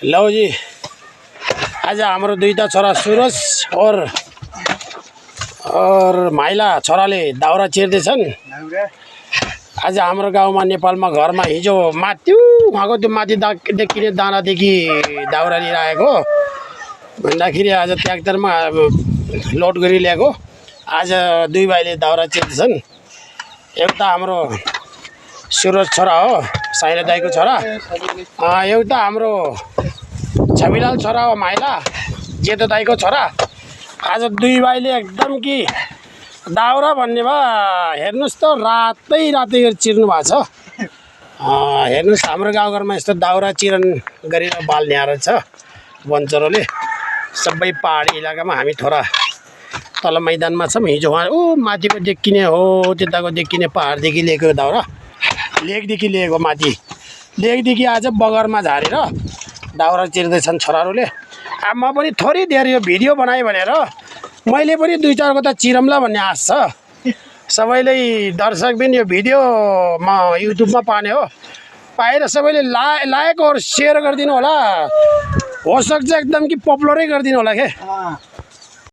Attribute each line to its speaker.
Speaker 1: लो जी, आज हाम्रो दुईटा छोरा सुरज और माइला छोराले दाउरा चिर्दैछन्। आज हाम्रो गाउँमा नेपालमा घरमा हिजो माथि उहाँको त्यो माथि देखिने दानादेखि दाउरा लिएर आएको भन्दाखेरि आज ट्र्याक्टरमा लोड गरी ल्याएको। आज दुई भाइले दाउरा चिर्दैछन्। एउटा हाम्रो सुरज छोरा हो, साइला दाईको छोरा। एउटा हाम्रो छविलाल छोरा हो, माइला जेठो दाईको छोरा। आज दुई भाइले एकदम कि दाउरा भन्ने भए हेर्नुहोस् त रातै चिर्नु भएको छ। हेर्नुहोस् हाम्रो गाउँघरमा यस्तो दाउरा चिरन गरेर बाल्ने आएर छ वनचरोले। सबै पहाडी इलाकामा हामी थोरा तल मैदानमा छौँ। हिजो उहाँ माथिको देखिने हो, त्यताको देखिने पहाडदेखि लिएको दाउरा, लेकदेखि लिएको माथि लेकदेखि आज बगरमा झारेर दाउरा चिर्दैछन् छोराहरूले। अब म पनि थोरै धेरै यो भिडियो बनाएँ भनेर मैले पनि दुई चारको त चिरम्ला भन्ने आश छ। सबैले दर्शकबिन यो भिडियो म युट्युबमा पाने हो, पाएर सबैले लाइक और सेयर गरिदिनु होला। हो सक्छ एकदम कि पपुलरै गरिदिनु होला के।